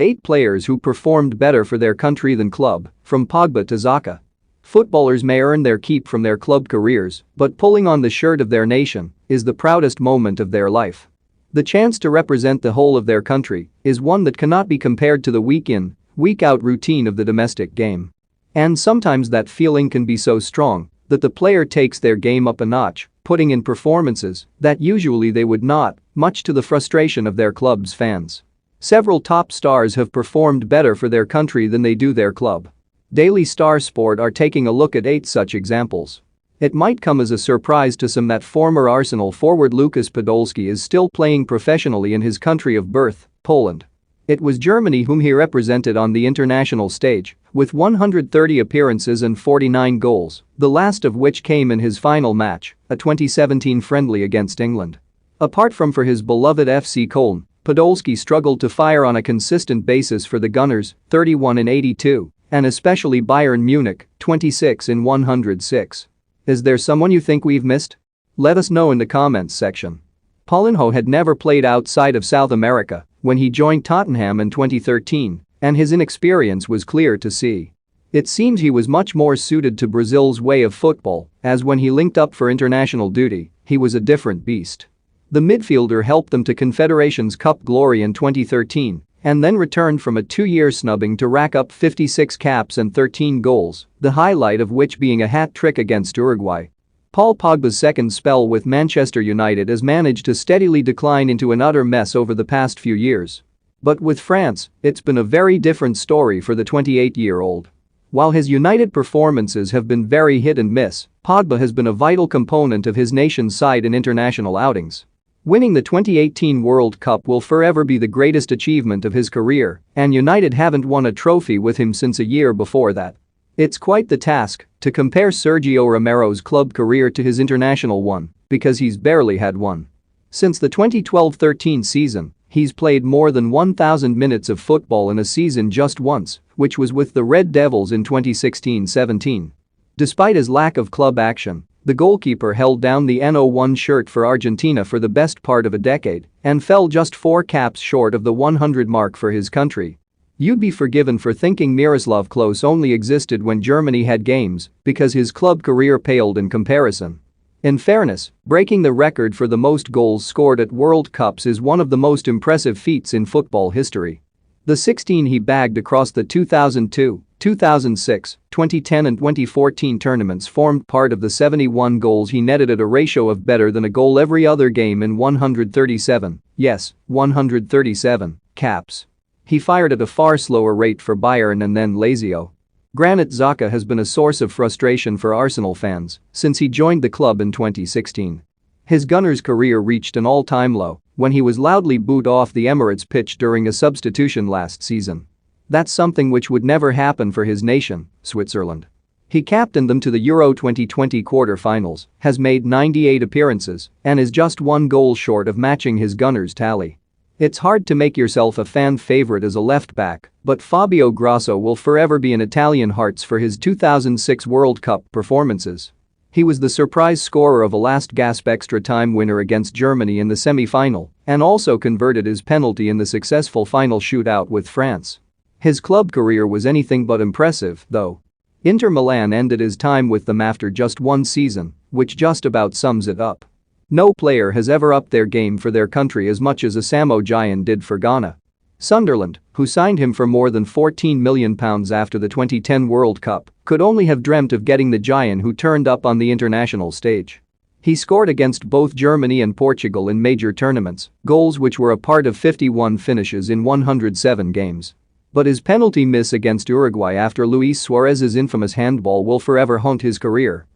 8 players who performed better for their country than club, from Pogba to Xhaka. Footballers may earn their keep from their club careers, but pulling on the shirt of their nation is the proudest moment of their life. The chance to represent the whole of their country is one that cannot be compared to the week-in, week-out routine of the domestic game. And sometimes that feeling can be so strong that the player takes their game up a notch, putting in performances that usually they would not, much to the frustration of their club's fans. Several top stars have performed better for their country than they do their club. Daily Star Sport are taking a look at 8 such examples. It might come as a surprise to some that former Arsenal forward Lukas Podolski is still playing professionally in his country of birth, Poland. It was Germany whom he represented on the international stage, with 130 appearances and 49 goals, the last of which came in his final match, a 2017 friendly against England. Apart from for his beloved FC Köln, Podolski struggled to fire on a consistent basis for the Gunners, 31 in 82, and especially Bayern Munich, 26 in 106. Is there someone you think we've missed? Let us know in the comments section. Paulinho had never played outside of South America when he joined Tottenham in 2013, and his inexperience was clear to see. It seems he was much more suited to Brazil's way of football, as when he linked up for international duty, he was a different beast. The midfielder helped them to Confederations Cup glory in 2013 and then returned from a 2-year snubbing to rack up 56 caps and 13 goals, the highlight of which being a hat-trick against Uruguay. Paul Pogba's second spell with Manchester United has managed to steadily decline into an utter mess over the past few years. But with France, it's been a very different story for the 28-year-old. While his United performances have been very hit and miss, Pogba has been a vital component of his nation's side in international outings. Winning the 2018 World Cup will forever be the greatest achievement of his career, and United haven't won a trophy with him since a year before that. It's quite the task to compare Sergio Romero's club career to his international one, because he's barely had one. Since the 2012-13 season, he's played more than 1,000 minutes of football in a season just once, which was with the Red Devils in 2016-17. Despite his lack of club action, the goalkeeper held down the N01 shirt for Argentina for the best part of a decade and fell just 4 caps short of the 100 mark for his country. You'd be forgiven for thinking Miroslav Klose only existed when Germany had games because his club career paled in comparison. In fairness, breaking the record for the most goals scored at World Cups is one of the most impressive feats in football history. The 16 he bagged across the 2002, 2006, 2010 and 2014 tournaments formed part of the 71 goals he netted at a ratio of better than a goal every other game in 137, yes, 137, caps. He fired at a far slower rate for Bayern and then Lazio. Granit Xhaka has been a source of frustration for Arsenal fans since he joined the club in 2016. His Gunners' career reached an all-time low when he was loudly booed off the Emirates pitch during a substitution last season. That's something which would never happen for his nation, Switzerland. He captained them to the Euro 2020 quarter-finals, has made 98 appearances, and is just 1 goal short of matching his Gunners' tally. It's hard to make yourself a fan favorite as a left-back, but Fabio Grosso will forever be in Italian hearts for his 2006 World Cup performances. He was the surprise scorer of a last-gasp extra-time winner against Germany in the semi-final and also converted his penalty in the successful final shootout with France. His club career was anything but impressive, though. Inter Milan ended his time with them after just 1 season, which just about sums it up. No player has ever upped their game for their country as much as Asamoah Gyan did for Ghana. Sunderland, who signed him for more than £14 million after the 2010 World Cup, could only have dreamt of getting the Giant who turned up on the international stage. He scored against both Germany and Portugal in major tournaments, goals which were a part of 51 finishes in 107 games. But his penalty miss against Uruguay after Luis Suarez's infamous handball will forever haunt his career.